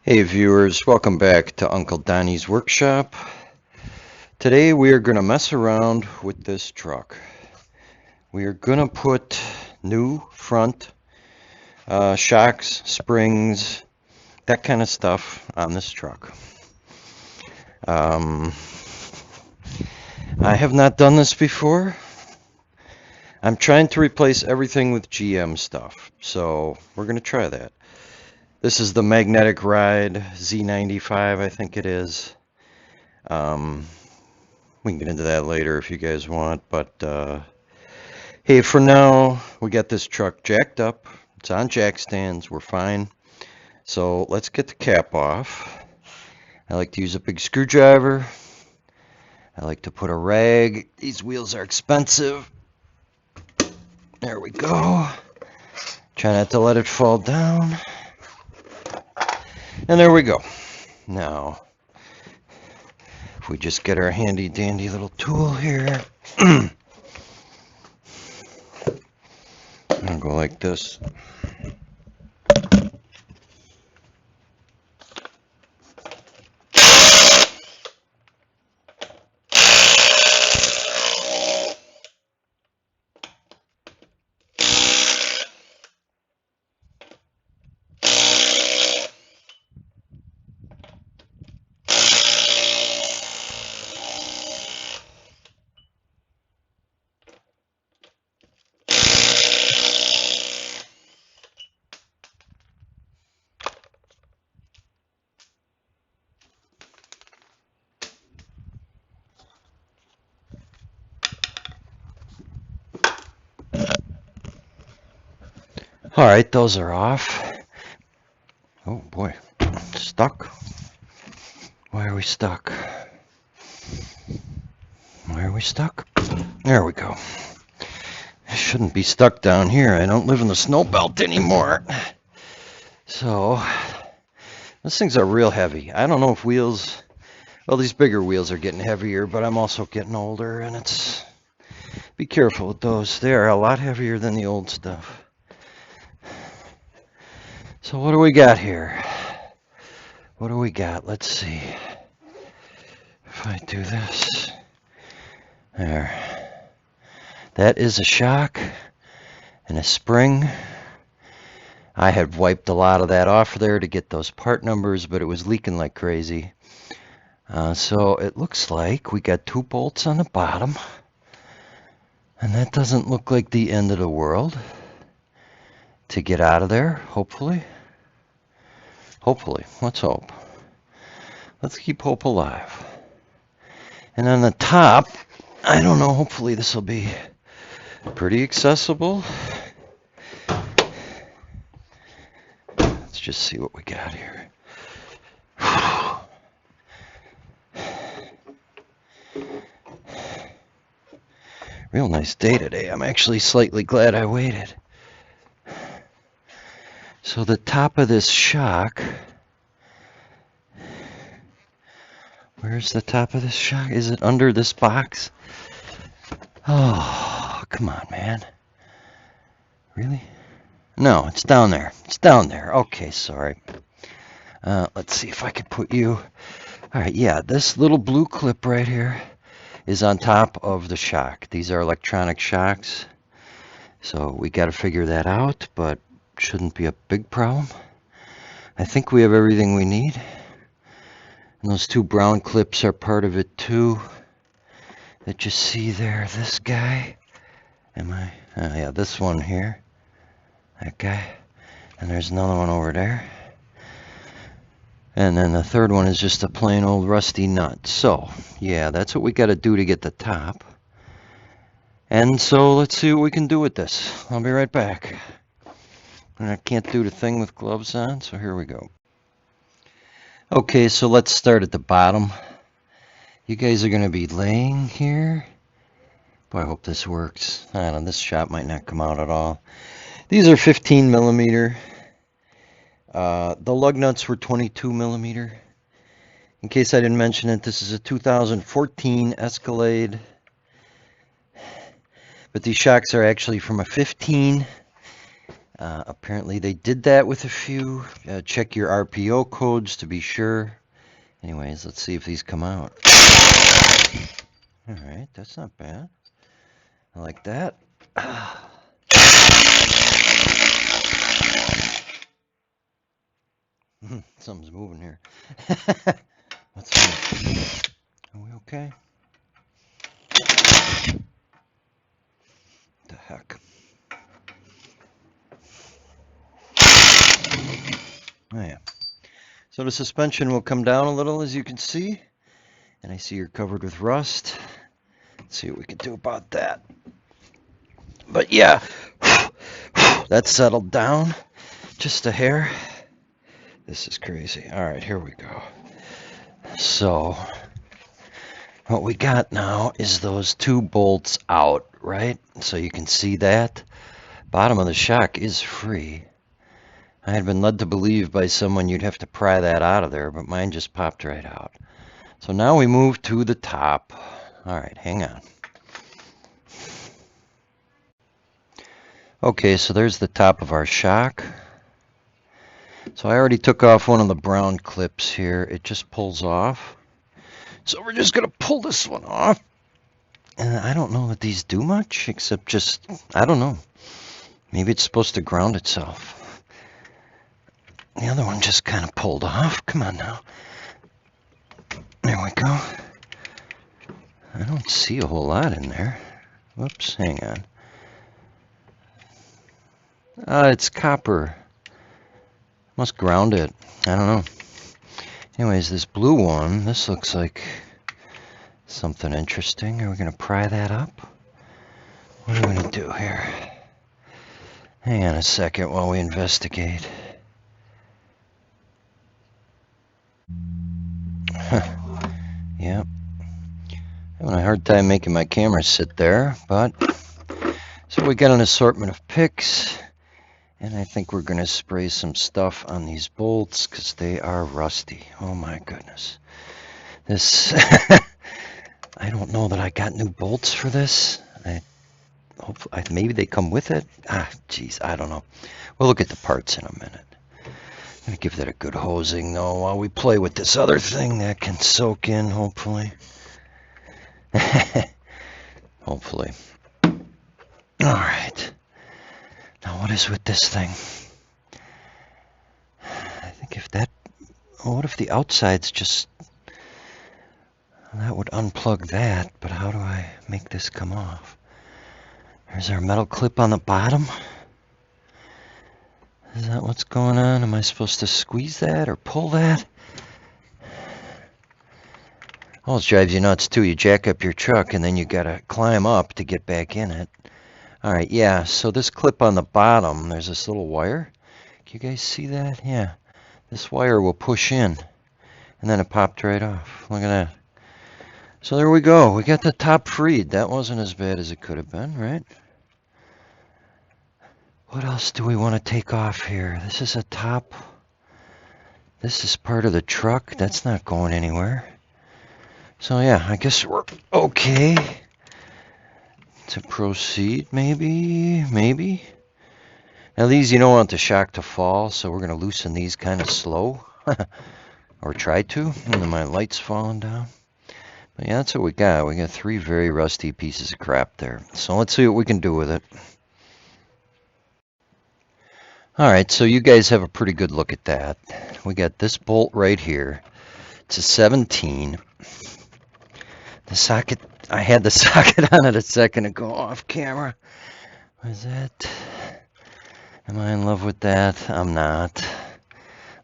Hey viewers, welcome back to Uncle Donnie's Workshop. Today we are going to mess around with this truck. We are going to put new front shocks, springs, that kind of stuff on this truck. I have not done this before. I'm trying to replace everything with GM stuff, so we're going to try that. This is the magnetic ride Z95, I think it is. We can get into that later if you guys want, but hey, for now, we got this truck jacked up. It's on jack stands. We're fine. So let's get the cap off. I like to use a big screwdriver. I like to put a rag. These wheels are expensive. There we go. Try not to let it fall down. And there we go. Now, if we just get our handy dandy little tool here. I'll go like this. All right, those are off. Oh boy, stuck. Why are we stuck? Why are we stuck? There we go. I shouldn't be stuck down here. I don't live in the snow belt anymore. So, those things are real heavy. I don't know if wheels, well, these bigger wheels are getting heavier, but I'm also getting older, and be careful with those. They are a lot heavier than the old stuff. So what do we got here? What do we got? Let's see. If I do this. There. That is a shock and a spring. I had wiped a lot of that off there to get those part numbers, but it was leaking like crazy. So it looks like we got 2 bolts on the bottom. And that doesn't look like the end of the world to get out of there, hopefully. Hopefully, let's hope. Let's keep hope alive. And on the top, I don't know, hopefully this will be pretty accessible. Let's just see what we got here. Real nice day today. I'm actually slightly glad I waited. So the top of this shock, where's the top of this shock? Is it under this box? Oh, come on, man. Really? No, it's down there. It's down there. Okay, sorry. Let's see if I can put you. All right, yeah, this little blue clip right here is on top of the shock. These are electronic shocks. So we got to figure that out, but shouldn't be a big problem. I think we have everything we need. And those 2 brown clips are part of it too. That you see there, this guy. Yeah, this one here. That guy. And there's another one over there. And then the third one is just a plain old rusty nut. So, yeah, that's what we got to do to get the top. And so let's see what we can do with this. I'll be right back. And I can't do the thing with gloves on, so here we go. Okay, so let's start at the bottom. You guys are going to be laying here. Boy, I hope this works. I don't know, this shot might not come out at all. These are 15 millimeter. The lug nuts were 22 millimeter. In case I didn't mention it, this is a 2014 Escalade. But these shocks are actually from a 15. Apparently they did that with a few. Check your RPO codes to be sure. Anyways, let's see if these come out. All right, that's not bad. I like that. Something's moving here. What's that? Are we okay? The heck? Oh yeah. So the suspension will come down a little, as you can see. And I see you're covered with rust. Let's see what we can do about that. But yeah, that's settled down just a hair. This is crazy. All right, here we go. So what we got now is those two bolts out, right? So you can see that. Bottom of the shock is free. I had been led to believe by someone you'd have to pry that out of there, but mine just popped right out. So now we move to the top. All right, hang on. Okay, so there's the top of our shock. So I already took off one of the brown clips here. It just pulls off. So we're just going to pull this one off. And I don't know that these do much, except just, I don't know. Maybe it's supposed to ground itself. The other one just kind of pulled off. Come on now. There we go. I don't see a whole lot in there. Whoops, hang on. It's copper. Must ground it. I don't know. Anyways, this blue one, this looks like something interesting. Are we going to pry that up? What are we going to do here? Hang on a second while we investigate. Yep. Having a hard time making my camera sit there, but so we got an assortment of picks, and I think we're going to spray some stuff on these bolts because they are rusty. Oh my goodness. This, I don't know that I got new bolts for this. Hopefully, maybe they come with it. Geez, I don't know. We'll look at the parts in a minute. I'm going to give that a good hosing, though, while we play with this other thing that can soak in, hopefully. Hopefully. All right. Now, what is with this thing? I think if that... what if the outside's just... that would unplug that, but how do I make this come off? There's our metal clip on the bottom. Is that what's going on? Am I supposed to squeeze that or pull that? Oh, it drives you nuts too. You jack up your truck and then you gotta climb up to get back in it. All right, yeah, so this clip on the bottom, there's this little wire. Can you guys see that? Yeah, this wire will push in and then it popped right off. Look at that. So there we go. We got the top freed. That wasn't as bad as it could have been, right? What else do we want to take off here? This is a top. This is part of the truck. That's not going anywhere. So yeah, I guess we're okay to proceed, maybe. Now these, you don't want the shock to fall, so we're going to loosen these kind of slow. Or try to. And then my light's falling down. But yeah, that's what we got. We got 3 very rusty pieces of crap there. So let's see what we can do with it. All right, so you guys have a pretty good look at that. We got this bolt right here. It's a 17. The socket, I had the socket on it a second ago off camera. Was that? Am I in love with that? I'm not.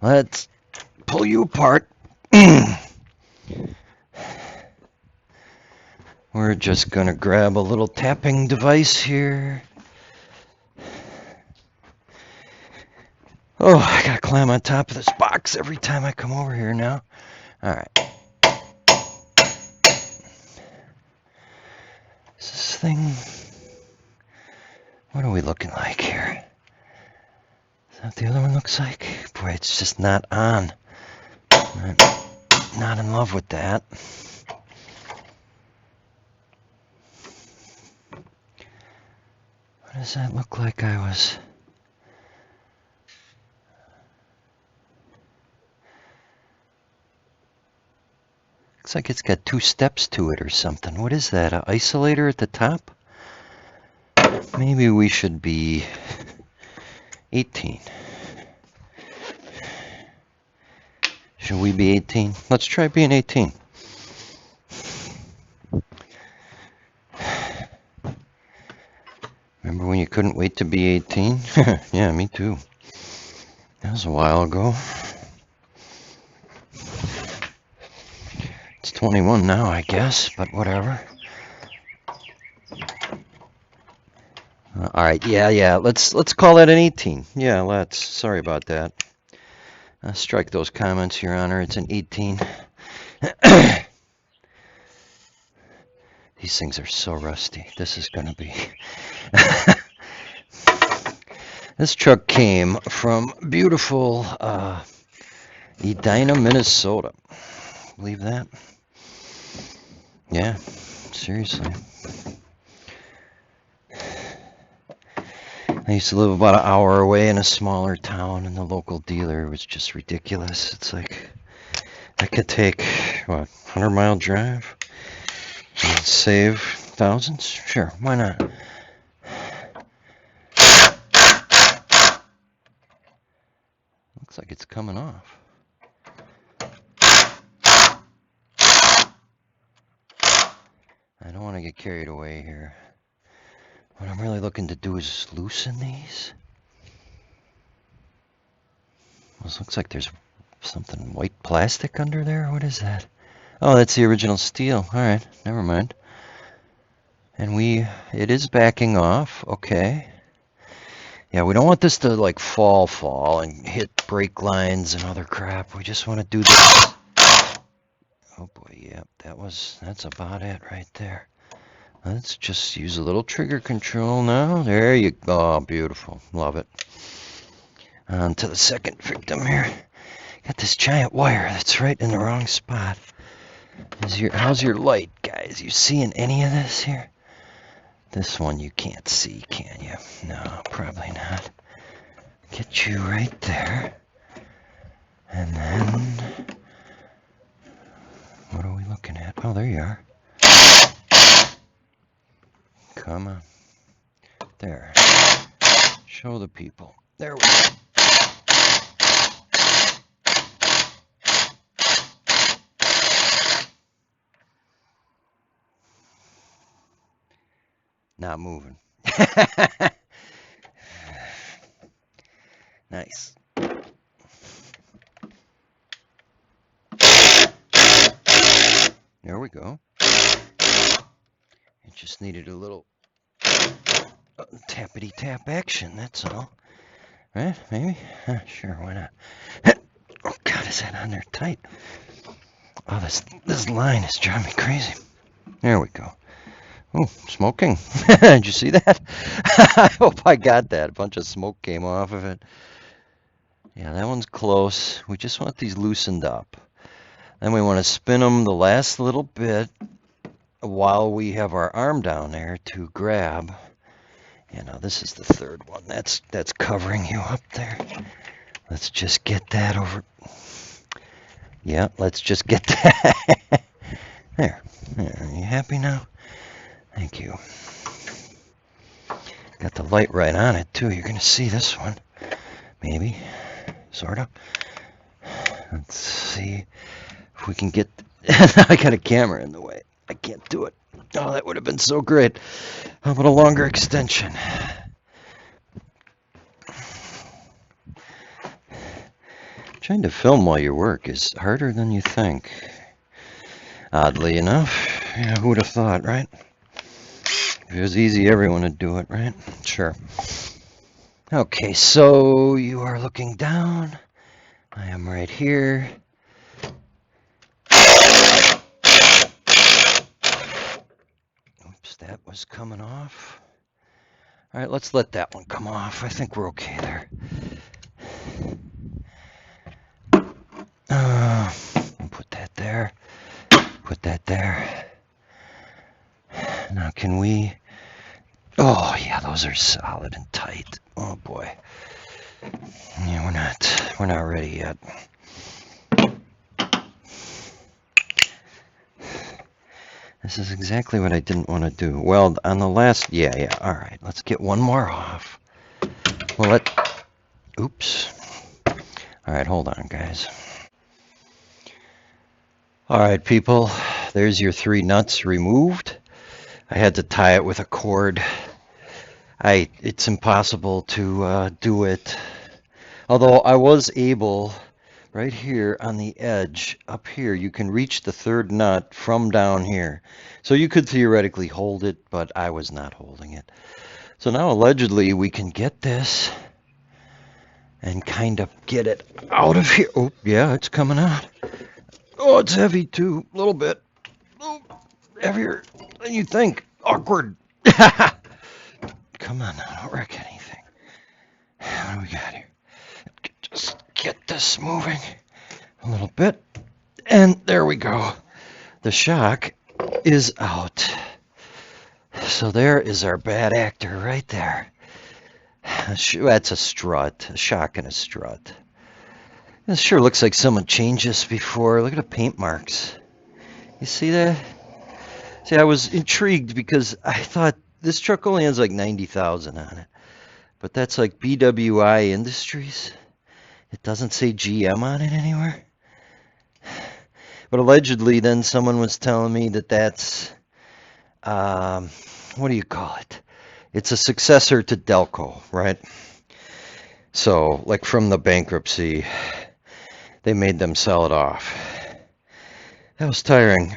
Let's pull you apart. We're just going to grab a little tapping device here. Oh, I got to climb on top of this box every time I come over here now. All right. Is this thing... what are we looking like here? Is that what the other one looks like? Boy, it's just not on. I'm not in love with that. What does that look like I was Looks like it's got 2 steps to it or something. What is that, an isolator at the top? Maybe we should be 18. Should we be 18? Let's try being 18. Remember when you couldn't wait to be 18? Yeah, me too. That was a while ago. It's 21 now, I guess, but whatever. All right, yeah. Let's call that an 18. Yeah, let's. Sorry about that. Strike those comments, Your Honor. It's an 18. These things are so rusty. This is going to be... This truck came from beautiful Edina, Minnesota. Believe that? Yeah, seriously. I used to live about an hour away in a smaller town, and the local dealer was just ridiculous. It's like, I could take, what, 100-mile drive and save thousands? Sure, why not? Looks like it's coming off. I don't want to get carried away here. What I'm really looking to do is loosen these. Well, it looks like there's something white plastic under there. What is that? Oh, that's the original steel. All right, never mind. And it is backing off. Okay. Yeah, we don't want this to like fall and hit brake lines and other crap. We just want to do this. Oh boy, yeah, that's about it right there. Let's just use a little trigger control now. There you go. Oh, beautiful. Love it. On to the second victim here. Got this giant wire that's right in the wrong spot. How's your light, guys? You seeing any of this here? This one you can't see, can you? No, probably not. Get you right there. And then... what are we looking at? Oh, there you are. Come on. There. Show the people. There we go. Not moving. Nice. There we go. It just needed a little tappity tap action, that's all. Right? Maybe? Sure, why not? Oh God, is that on there tight? Oh, this line is driving me crazy. There we go. Oh, smoking. Did you see that? I hope I got that. A bunch of smoke came off of it. Yeah, that one's close. We just want these loosened up. Then we want to spin them the last little bit while we have our arm down there to grab. You know, this is the third one. That's covering you up there. Let's just get that over. Yeah, let's just get that. There. Are you happy now? Thank you. Got the light right on it, too. You're going to see this one. Maybe. Sort of. Let's see if we can get... I got a camera in the way. I can't do it. Oh, that would have been so great. How about a longer extension? Trying to film while you work is harder than you think. Oddly enough. Yeah, who would have thought, right? If it was easy, everyone would do it, right? Sure. Okay, so you are looking down. I am right here. Oops, that was coming off. All right, let's let that one come off. I think we're okay there. Put that there. Put that there. Now can we... Oh, yeah, those are solid and tight. Oh, boy. Yeah, we're not ready yet. This is exactly what I didn't want to do. Well, on the last, yeah, all right. Let's get one more off. Well, oops. All right, hold on, guys. All right, people, there's your 3 nuts removed. I had to tie it with a cord. It's impossible to do it. Although I was able, right here on the edge, up here, you can reach the 3rd nut from down here. So you could theoretically hold it, but I was not holding it. So now allegedly we can get this and kind of get it out of here. Oh, yeah, it's coming out. Oh, it's heavy too, a little bit. Oh, heavier than you think. Awkward. Come on now, don't wreck anything. What do we got here? Just get this moving a little bit. And there we go. The shock is out. So there is our bad actor right there. That's a strut, a shock and a strut. This sure looks like someone changed this before. Look at the paint marks. You see that? See, I was intrigued because I thought this truck only has like 90,000 on it. But that's like BWI Industries. It doesn't say GM on it anywhere. But allegedly then someone was telling me that that's, what do you call it? It's a successor to Delco, right? So, like from the bankruptcy, they made them sell it off. That was tiring.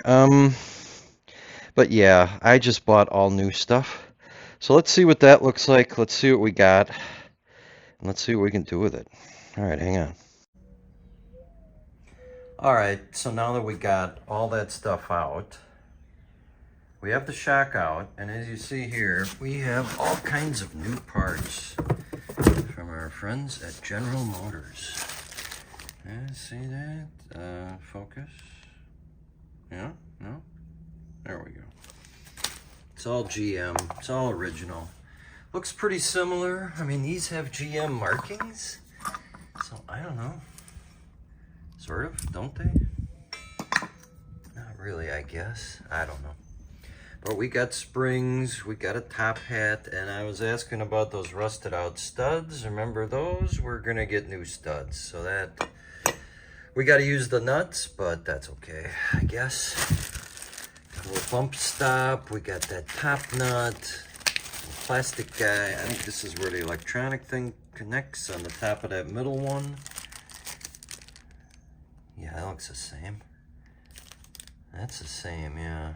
But yeah, I just bought all new stuff. So let's see what that looks like. Let's see what we got. And let's see what we can do with it. All right, hang on. All right, so now that we got all that stuff out, we have the shock out, and as you see here, we have all kinds of new parts from our friends at General Motors. See that? Focus. Yeah? No? There we go. It's all GM. It's all original. Looks pretty similar. I mean, these have GM markings. So, I don't know. Sort of, don't they? Not really, I guess. I don't know. But we got springs, we got a top hat, and I was asking about those rusted out studs. Remember those? We're going to get new studs. So that, we got to use the nuts, but that's okay, I guess. Got a little bump stop. We got that top nut. Plastic guy. I think this is where the electronic thing connects on the top of that middle one. Yeah, that looks the same. That's the same, yeah.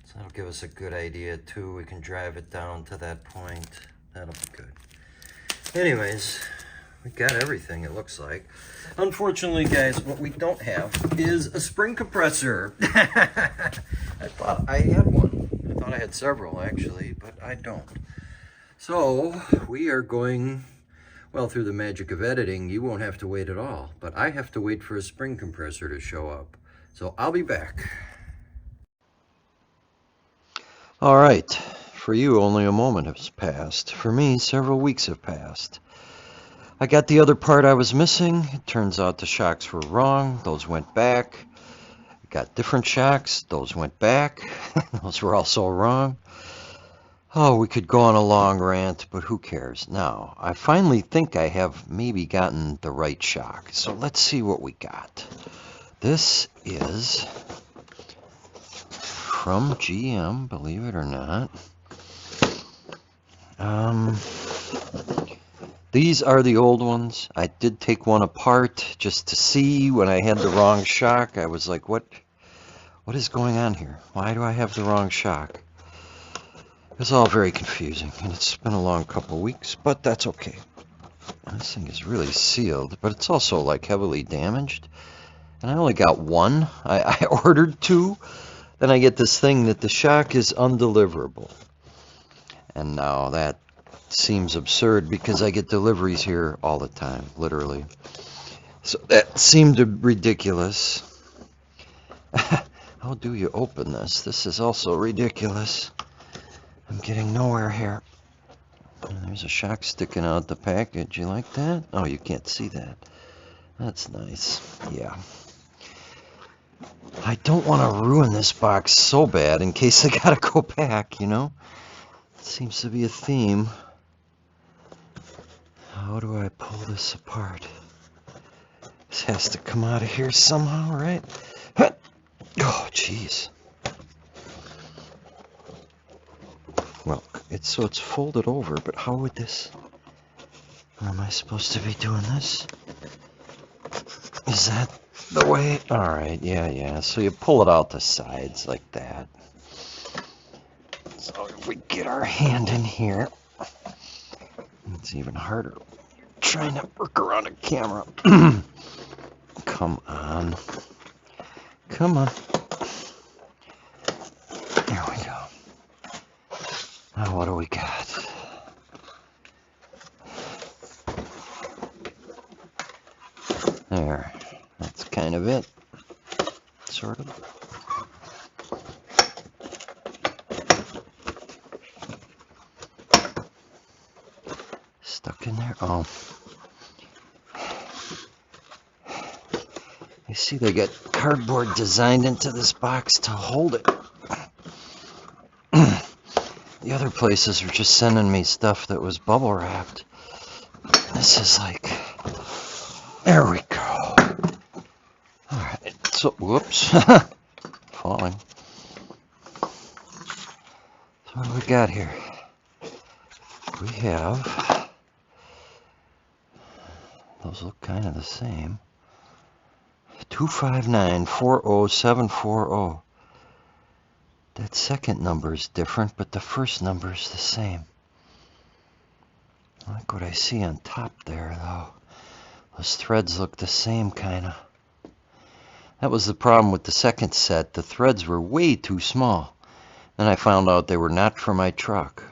So that'll give us a good idea too. We can drive it down to that point. That'll be good. Anyways, we got everything, it looks like. Unfortunately, guys, what we don't have is a spring compressor. I thought I had one. I thought I had several, actually, but I don't. So we are going, well, through the magic of editing, you won't have to wait at all. But I have to wait for a spring compressor to show up. So I'll be back. All right. For you, only a moment has passed. For me, several weeks have passed. I got the other part I was missing. It turns out the shocks were wrong. Those went back. Got different shocks. Those went back. Those were also wrong. Oh, we could go on a long rant, but who cares? Now, I finally think I have maybe gotten the right shock. So let's see what we got. This is from GM, believe it or not. These are the old ones. I did take one apart just to see. When I had the wrong shock, I was like, what is going on here? Why do I have the wrong shock? It's all very confusing, and it's been a long couple weeks, but that's okay. This thing is really sealed, but it's also like heavily damaged. And I only got one. I ordered two. Then I get this thing that the shock is undeliverable. And now that seems absurd because I get deliveries here all the time, literally. So that seemed ridiculous. How do you open this? This is also ridiculous. I'm getting nowhere here. And there's a shock sticking out the package. You like that? Oh, you can't see that. That's nice. Yeah. I don't want to ruin this box so bad in case I gotta go back, you know? It seems to be a theme. How do I pull this apart? This has to come out of here somehow, right? Oh, jeez. Well, it's folded over, but how would this... Am I supposed to be doing this? Is that the way? Alright, yeah. So you pull it out the sides like that. So if we get our hand in here, it's even harder trying to work around a camera. Come on. Come on. There we go. Now what do we got? There. That's kind of it. Sort of. Stuck in there. Oh. You see they got cardboard designed into this box to hold it. The other places were just sending me stuff that was bubble wrapped. This is like... There we go. Alright, so... Whoops. Falling. So what do we got here? We have... Those look kind of the same. 259-40740. That second number is different, but the first number is the same. I like what I see on top there, though. Those threads look the same, kind of. That was the problem with the second set. The threads were way too small. Then I found out they were not for my truck.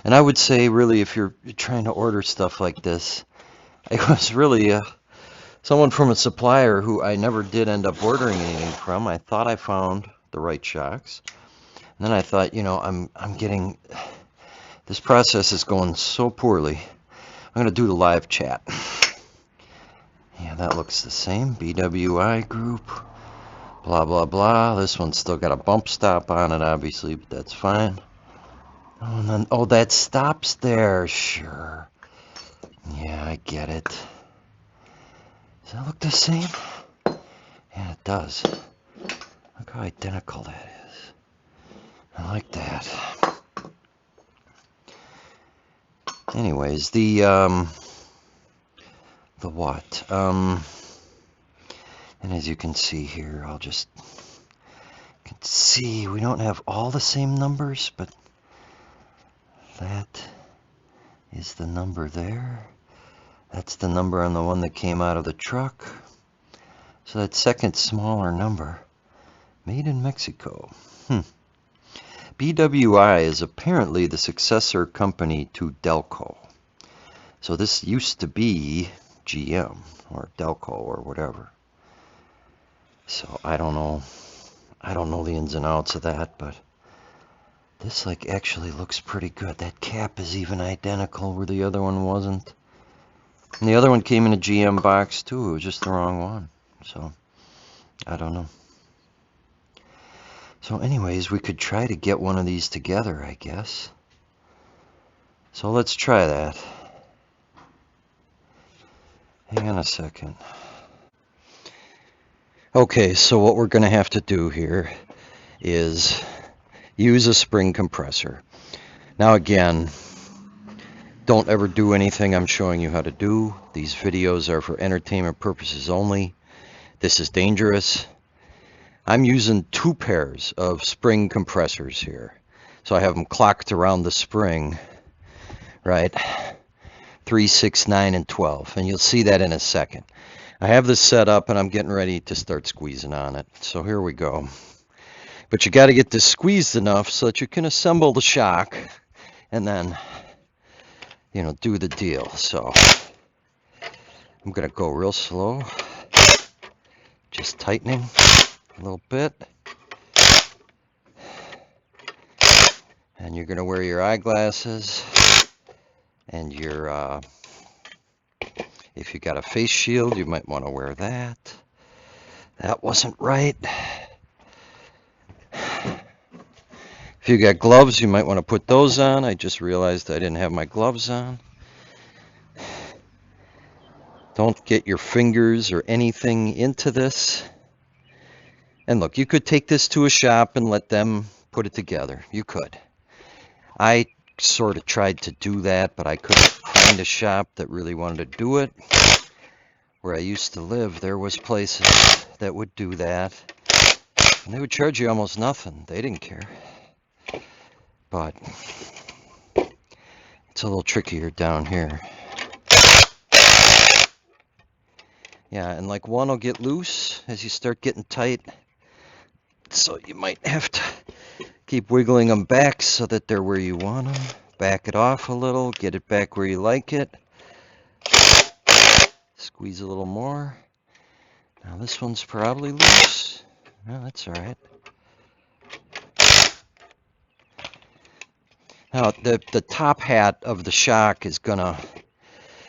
And I would say, really, if you're trying to order stuff like this, it was really someone from a supplier who I never did end up ordering anything from. I thought I found the right shocks. And then I thought, you know, I'm getting... This process is going so poorly. I'm going to do the live chat. Yeah, that looks the same. BWI group. Blah, blah, blah. This one's still got a bump stop on it, obviously, but that's fine. Oh, and then, oh, that stops there. Sure. Yeah, I get it. Does that look the same? Yeah, it does. Look how identical that is. I like that. Anyways, the what? And as you can see here, I'll just see we don't have all the same numbers, but that is the number there. That's the number on the one that came out of the truck. So that second smaller number, made in Mexico. BWI is apparently the successor company to Delco. So this used to be GM or Delco or whatever. So I don't know the ins and outs of that, but this like actually looks pretty good. That cap is even identical where the other one wasn't. And the other one came in a GM box too. It was just the wrong one. So I don't know. So anyways, we could try to get one of these together, I guess. So let's try that. Hang on a second. Okay, so what we're going to have to do here is use a spring compressor. Now again, don't ever do anything I'm showing you how to do. These videos are for entertainment purposes only. This is dangerous. I'm using 2 pairs of spring compressors here. So I have them clocked around the spring, right? 3, 6, 9, and 12. And you'll see that in a second. I have this set up and I'm getting ready to start squeezing on it. So here we go. But you got to get this squeezed enough so that you can assemble the shock and then, you know, do the deal. So I'm going to go real slow. Just tightening a little bit. And you're going to wear your eyeglasses and your, if you got a face shield, you might want to wear that. That wasn't right. If you got gloves, you might want to put those on. I just realized I didn't have my gloves on. Don't get your fingers or anything into this. And look, you could take this to a shop and let them put it together. You could. I sort of tried to do that, but I couldn't find a shop that really wanted to do it. Where I used to live, there was places that would do that. And they would charge you almost nothing. They didn't care. But it's a little trickier down here. Yeah, and like one will get loose as you start getting tight. So you might have to keep wiggling them back so that they're where you want them. Back it off a little, get it back where you like it. Squeeze a little more. Now this one's probably loose. No, that's all right. Now the top hat of the shock is gonna,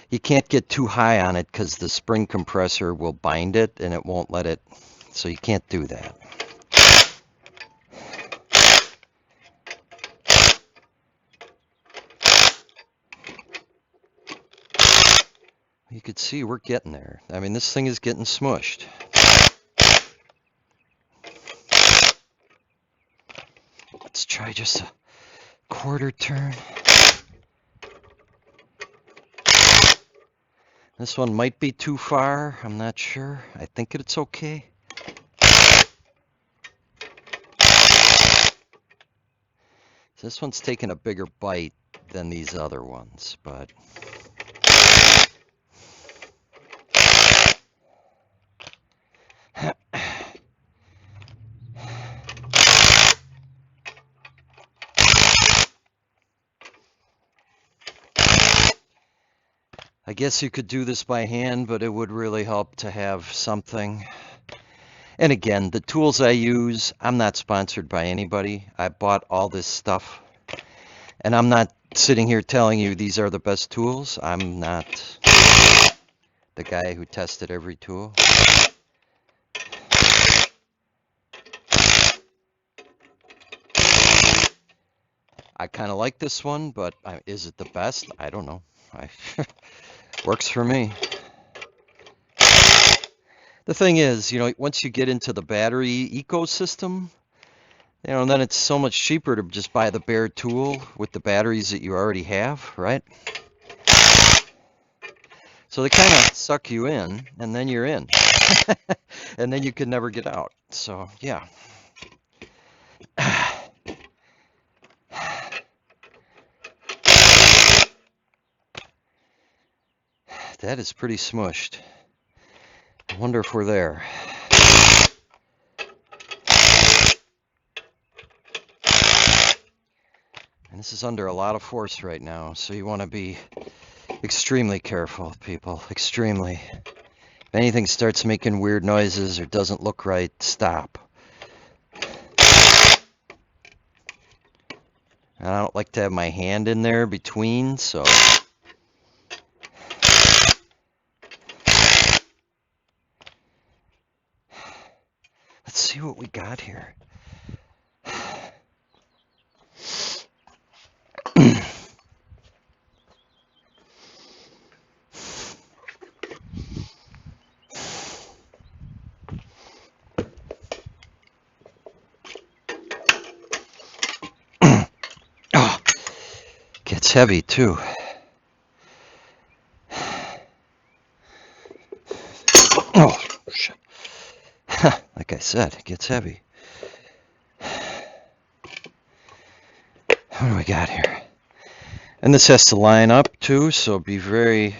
you can't get too high on it because the spring compressor will bind it and it won't let it, so you can't do that. You could see we're getting there. I mean, this thing is getting smushed. Let's try just a quarter turn. This one might be too far. I'm not sure. I think it's okay. This one's taking a bigger bite than these other ones, but I guess you could do this by hand, but it would really help to have something. And again, the tools I use, I'm not sponsored by anybody. I bought all this stuff. And I'm not sitting here telling you these are the best tools. I'm not the guy who tested every tool. I kind of like this one, but is it the best? I don't know. Works for me. The thing is, once you get into the battery ecosystem, then it's so much cheaper to just buy the bare tool with the batteries that you already have, right? So they kind of suck you in, and then you're in. And then you can never get out. So, yeah. That is pretty smushed. I wonder if we're there. And this is under a lot of force right now, so you want to be extremely careful, people. Extremely. If anything starts making weird noises or doesn't look right, stop. And I don't like to have my hand in there between, so let's see what we got here. Oh, gets heavy too. Oh, shit. Like I said, it gets heavy. What do we got here? And this has to line up too, so be very,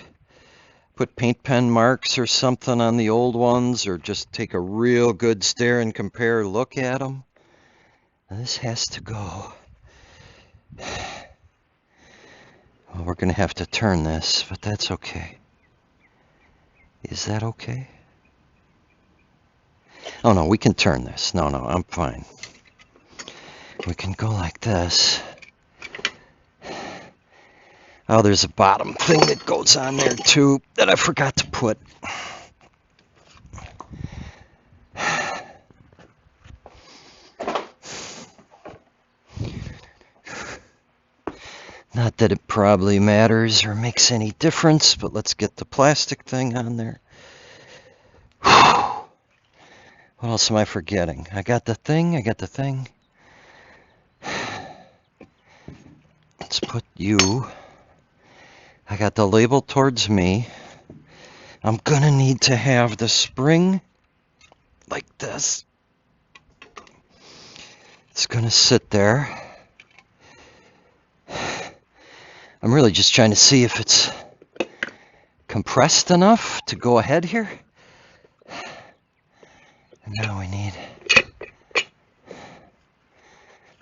put paint pen marks or something on the old ones, or just take a real good stare and compare look at them. And this has to go. Well, we're going to have to turn this, but that's okay. Is that okay? Oh no, we can turn this. No, I'm fine. We can go like this. Oh, there's a bottom thing that goes on there too that I forgot to put. Not that it probably matters or makes any difference, but let's get the plastic thing on there. What else am I forgetting? I got the thing. Let's put you. I got the label towards me. I'm gonna need to have the spring like this. It's gonna sit there. I'm really just trying to see if it's compressed enough to go ahead here. And now we need,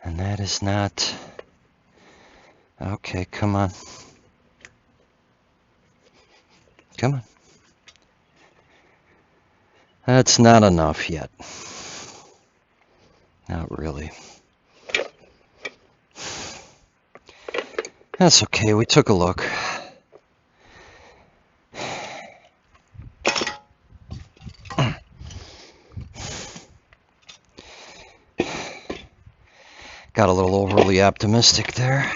and that is not, okay, come on. Come on. That's not enough yet. Not really. That's okay, we took a look. Got a little overly optimistic there.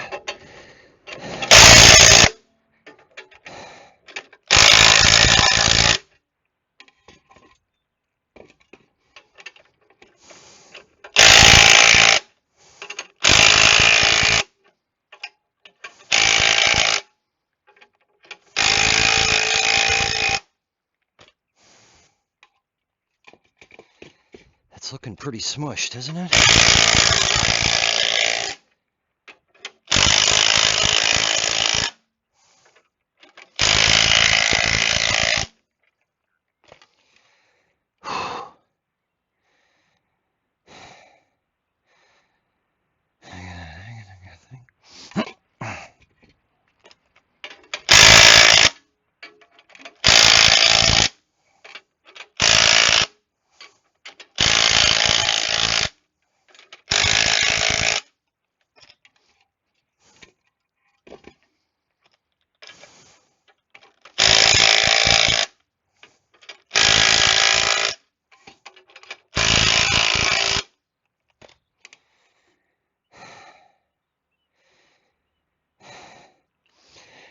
It's looking pretty smushed, isn't it?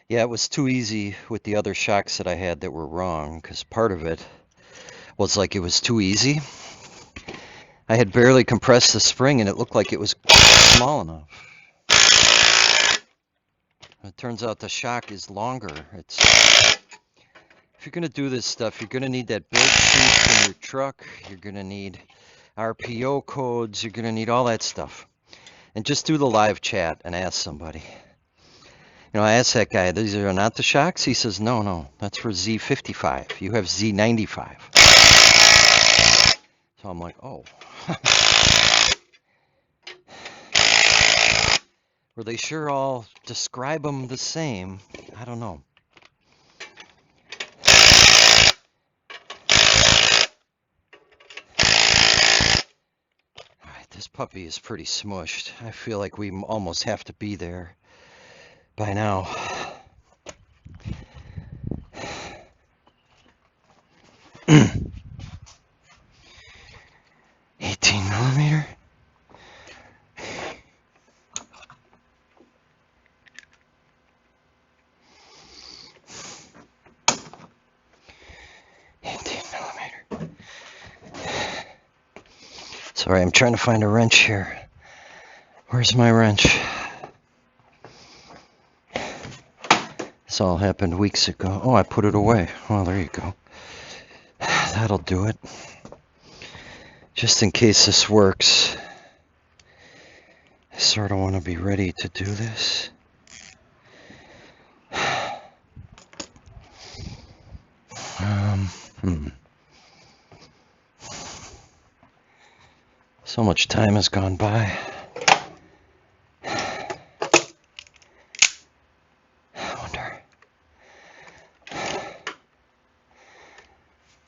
Yeah, it was too easy with the other shocks that I had that were wrong, because part of it was like it was too easy. I had barely compressed the spring and it looked like it was small enough. It turns out the shock is longer. If you're going to do this stuff, you're going to need that build sheet in your truck. You're going to need RPO codes. You're going to need all that stuff. And just do the live chat and ask somebody. You know, I asked that guy, these are not the shocks? He says, no, that's for Z95. You have Z95. So I'm like, oh. Were they sure all describe them the same? I don't know. All right, this puppy is pretty smushed. I feel like we almost have to be there by now. Sorry, I'm trying to find a wrench here. Where's my wrench? This all happened weeks ago. Oh, I put it away. Well, there you go. That'll do it. Just in case this works, I sort of want to be ready to do this. So much time has gone by. I wonder.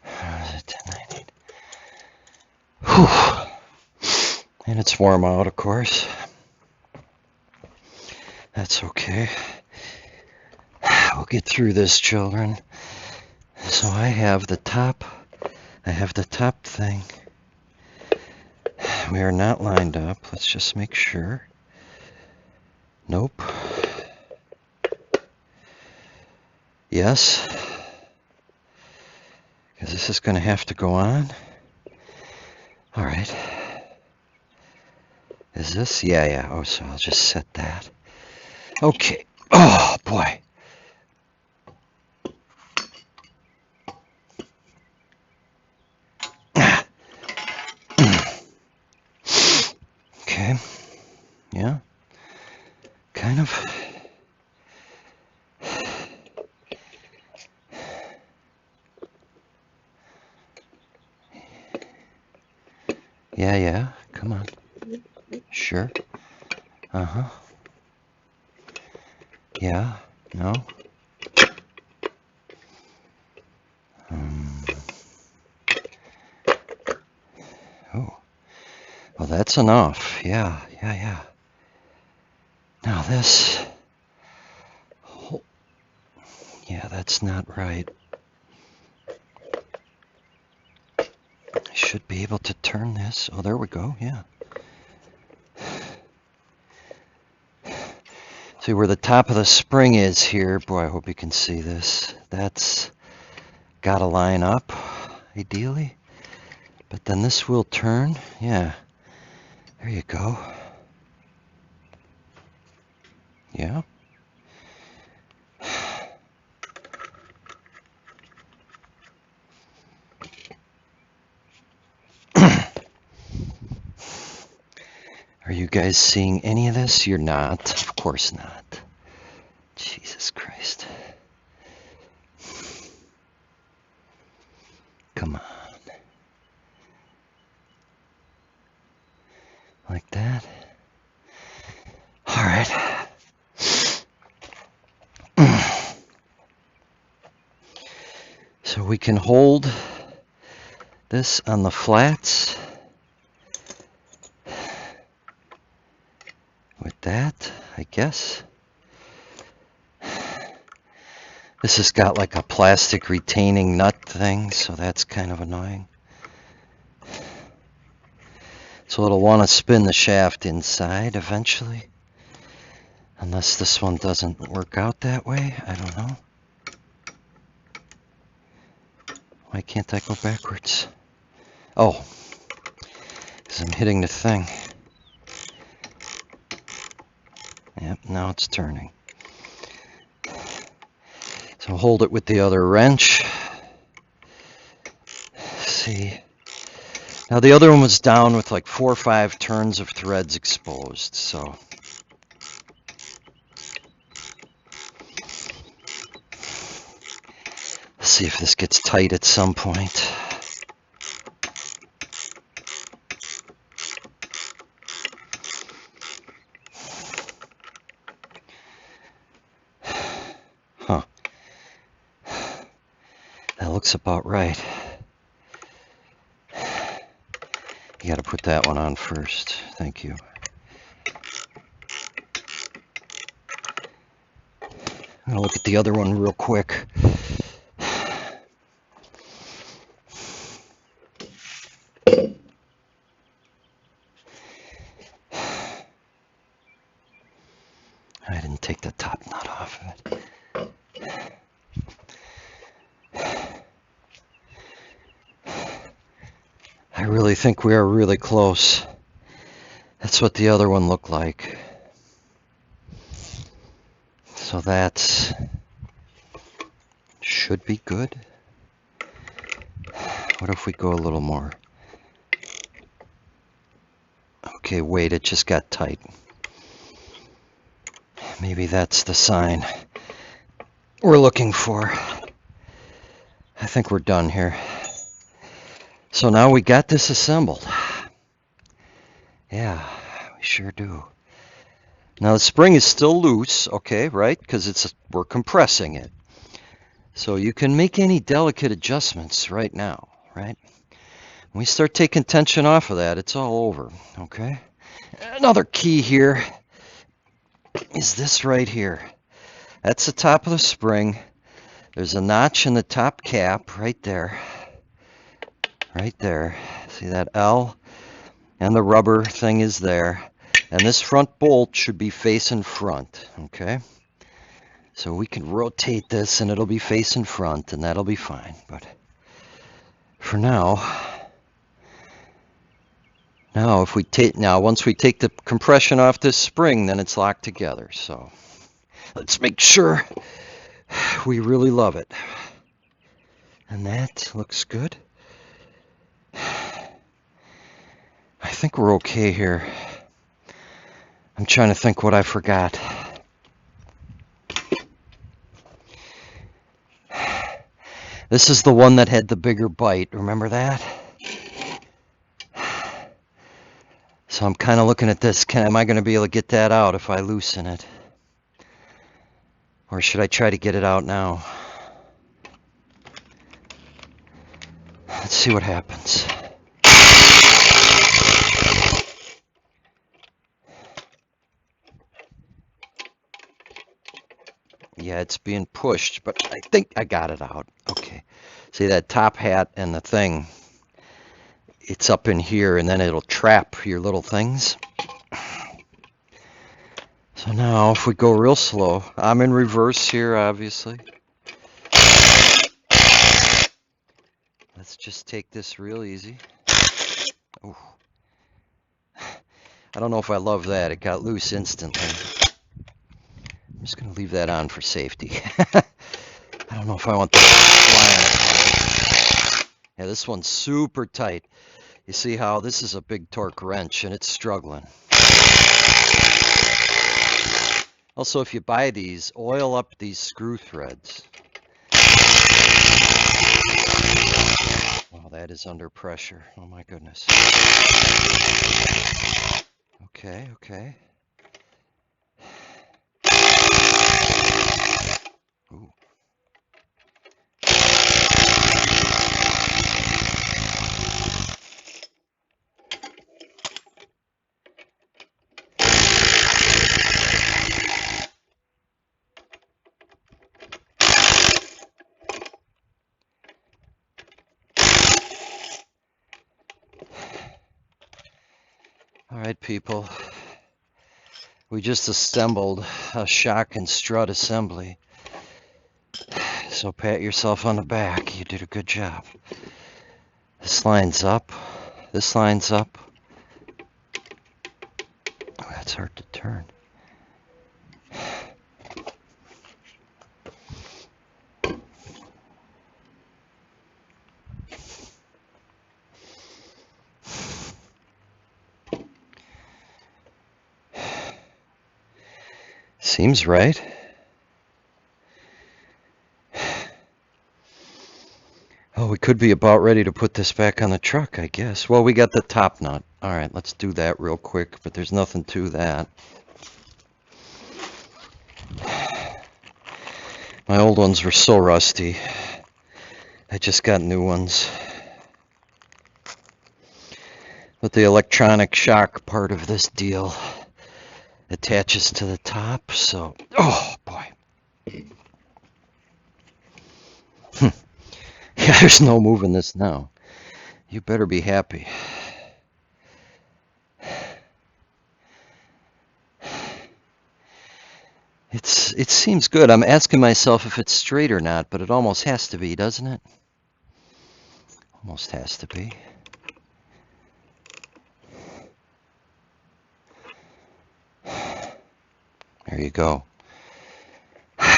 What is it, 1098? Whew. And it's warm out, of course. That's okay. We'll get through this, children. So I have the top thing. We are not lined up. Let's just make sure. Nope. Yes. Because this is going to have to go on. All right. Is this? Yeah, yeah. Oh, so I'll just set that. Okay. Oh, boy. Okay. Yeah. Kind of. Yeah, yeah. Come on. Sure. Uh-huh. Yeah. No. Oh. Well, that's enough. Yeah, yeah, yeah. Now this. Oh. Yeah, that's not right. I should be able to turn this. Oh, there we go. Yeah. See where the top of the spring is here. Boy, I hope you can see this. That's got to line up, ideally. But then this will turn. Yeah. There you go. Yeah. Are you guys seeing any of this? You're not. Of course not. Jesus Christ. Come on. Like that. All right. So we can hold this on the flats with that, I guess. This has got like a plastic retaining nut thing, so that's kind of annoying. So it'll want to spin the shaft inside eventually. Unless this one doesn't work out that way, I don't know. Why can't I go backwards? Oh, because I'm hitting the thing. Yep, now it's turning. So hold it with the other wrench. See. Now the other one was down with like 4 or 5 turns of threads exposed, so. Let's see if this gets tight at some point. Huh. That looks about right. You got to put that one on first. Thank you. I'm going to look at the other one real quick. I didn't take the top nut off of it. I really think we are really close. That's what the other one looked like. So that should be good. What if we go a little more? Okay, wait, it just got tight. Maybe that's the sign we're looking for. I think we're done here. So now we got this assembled. Yeah, we sure do. Now the spring is still loose, okay, right? Because we're compressing it. So you can make any delicate adjustments right now, right? When we start taking tension off of that, it's all over, okay? Another key here is this right here. That's the top of the spring. There's a notch in the top cap right there. Right there. See that L? And the rubber thing is there. And this front bolt should be facing front, okay? So we can rotate this and it'll be facing front and that'll be fine. But for now, if we take once we take the compression off this spring, then it's locked together. So let's make sure we really love it. And that looks good. I think we're okay here. I'm trying to think what I forgot. This is the one that had the bigger bite. Remember that? So I'm kind of looking at this. Am I going to be able to get that out if I loosen it? Or should I try to get it out now? Let's see what happens. Yeah, it's being pushed, but I think I got it out. Okay. See that top hat and the thing? It's up in here, and then it'll trap your little things. So now, if we go real slow, I'm in reverse here, obviously. Let's just take this real easy. Ooh. I don't know if I love that. It got loose instantly. I'm just going to leave that on for safety. I don't know if I want that flying. Yeah, this one's super tight. You see how this is a big torque wrench and it's struggling. Also, if you buy these, oil up these screw threads. Oh, that is under pressure. Oh my goodness. Okay, okay. Ooh. All right, people. We just assembled a shock and strut assembly. So pat yourself on the back. You did a good job. This lines up. This lines up. Oh, that's hard to turn. Seems right. Oh, we could be about ready to put this back on the truck, I guess. Well, we got the top nut. All right, let's do that real quick, but there's nothing to that. My old ones were so rusty. I just got new ones. But the electronic shock part of this deal attaches to the top, so, oh boy. Yeah, there's no moving this now. You better be happy. It seems good. I'm asking myself if it's straight or not, but it almost has to be, doesn't it? Almost has to be. There you go.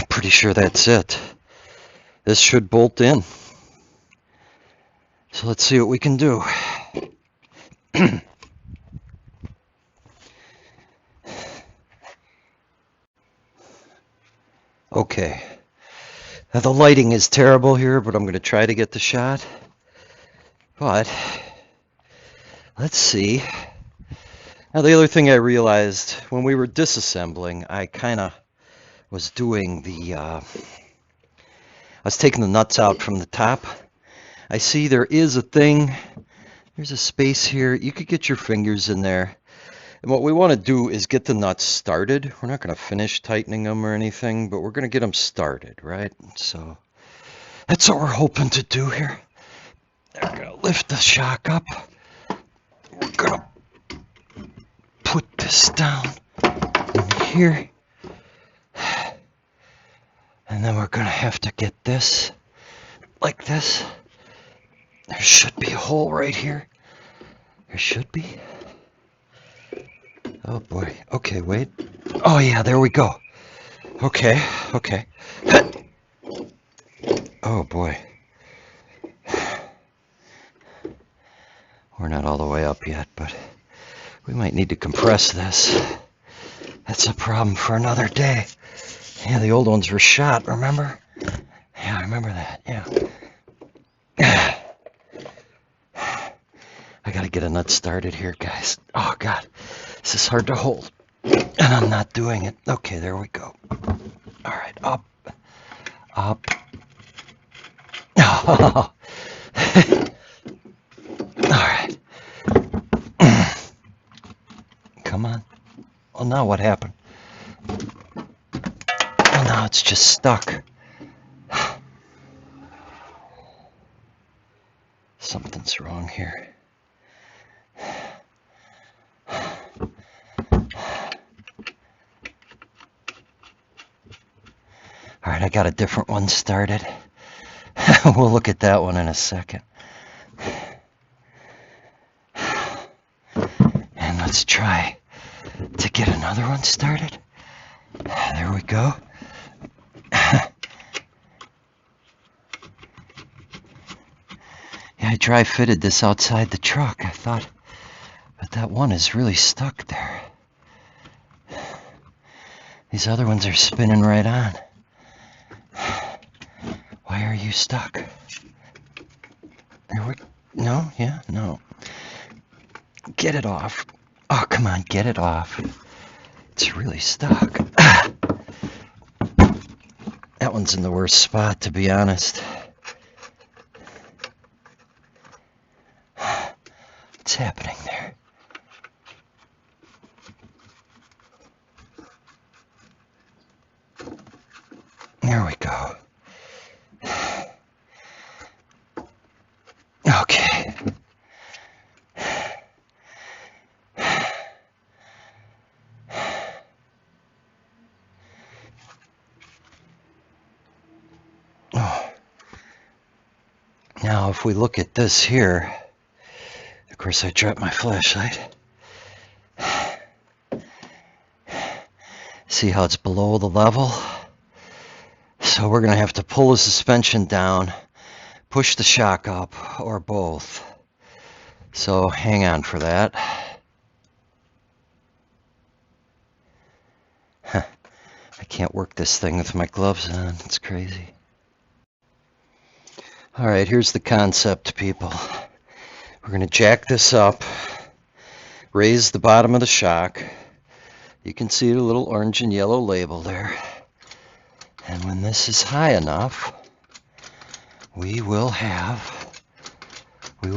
Pretty sure that's it. This should bolt in. So let's see what we can do. Okay. Now the lighting is terrible here, but I'm going to try to get the shot. But let's see. Now the other thing I realized when we were disassembling, I kind of was doing I was taking the nuts out from the top. I see there is a thing. There's a space here. You could get your fingers in there. And what we want to do is get the nuts started. We're not going to finish tightening them or anything, but we're going to get them started, right? So that's what we're hoping to do here. We're going to lift the shock up. We're going to put this down in here. And then we're going to have to get this like this. There should be a hole right here. There should be. Oh boy. Okay, wait. Oh yeah, there we go. Okay, okay. Oh boy. We're not all the way up yet, but we might need to compress this. That's a problem for another day. Yeah, the old ones were shot, remember? Yeah, I remember that, yeah. I gotta get a nut started here, guys. Oh God, this is hard to hold. And I'm not doing it. Okay, there we go. All right, up, up. Oh. All right. Come on. Well, now what happened? Well, now it's just stuck. Something's wrong here. All right, I got a different one started. We'll look at that one in a second. And let's try to get another one started. There we go. Yeah, I dry fitted this outside the truck, I thought, but that one is really stuck there. These other ones are spinning right on. Why are you stuck? There we no, yeah, no. Get it off. Oh, come on, get it off. It's really stuck. That one's in the worst spot, to be honest. What's happening there? There we go. Okay. Oh. Now, if we look at this here, of course, I dropped my flashlight. See how it's below the level? So we're going to have to pull the suspension down, push the shock up, or both. So hang on for that. I can't work this thing with my gloves on. It's crazy. All right, here's the concept, people. We're going to jack this up, raise the bottom of the shock. You can see the little orange and yellow label there. And when this is high enough, we will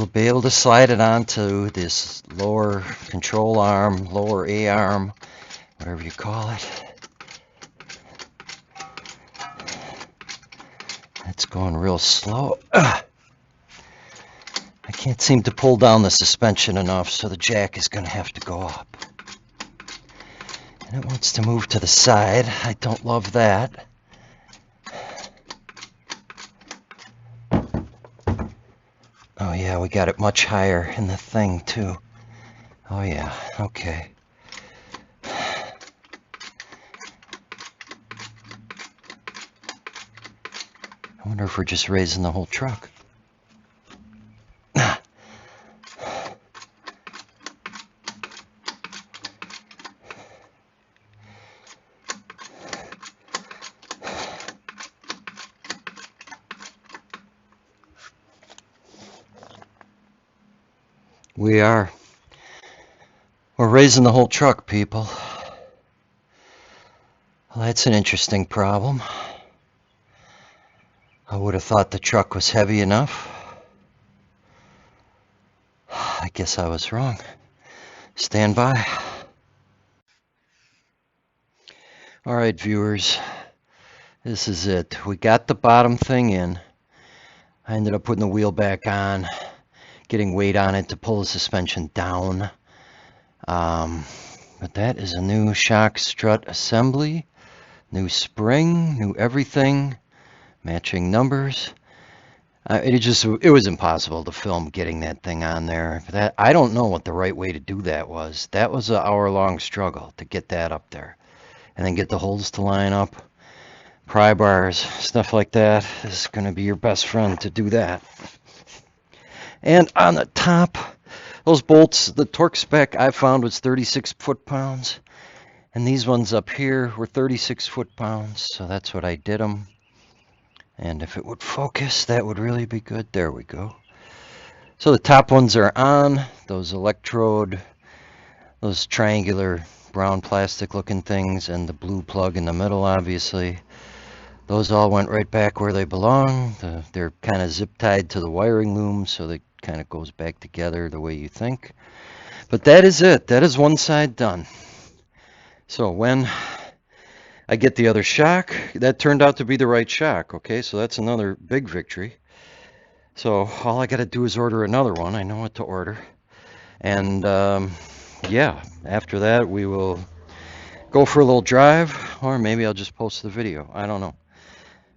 be able to slide it onto this lower control arm, lower A arm, whatever you call it. It's going real slow. I can't seem to pull down the suspension enough, so the jack is going to have to go up. And it wants to move to the side. I don't love that. Oh yeah, we got it much higher in the thing too. Oh yeah, okay. I wonder if we're just raising the whole truck. We are. We're raising the whole truck, people. Well, that's an interesting problem. I would have thought the truck was heavy enough. I guess I was wrong. Stand by. All right, viewers. This is it. We got the bottom thing in. I ended up putting the wheel back on, getting weight on it to pull the suspension down. But that is a new shock strut assembly New spring, new everything, matching numbers. It was impossible to film getting that thing on there. I don't know what the right way to do that was. That was an hour-long struggle to get that up there. And then get the holes to line up. Pry bars, stuff like that is going to be your best friend to do that. And on the top, those bolts, the torque spec I found was 36 foot-pounds. And these ones up here were 36 foot-pounds, so that's what I did them. And if it would focus, that would really be good. There we go. So the top ones are on, those electrode, those triangular brown plastic looking things, and the blue plug in the middle, obviously. Those all went right back where they belong. They're kind of zip tied to the wiring loom, so they kind of goes back together the way you think. But that is it. That is one side done. So when I get the other shock, that turned out to be the right shock. Okay, so that's another big victory. So all I got to do is order another one. I know what to order. And yeah, after that we will go for a little drive, or maybe I'll just post the video. I don't know.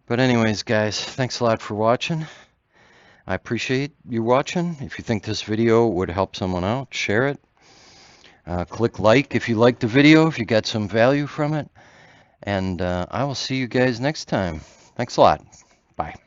But anyways, guys, thanks a lot for watching. I appreciate you watching. If you think this video would help someone out, share it. Click like if you liked the video, if you got some value from it. And I will see you guys next time. Thanks a lot. Bye.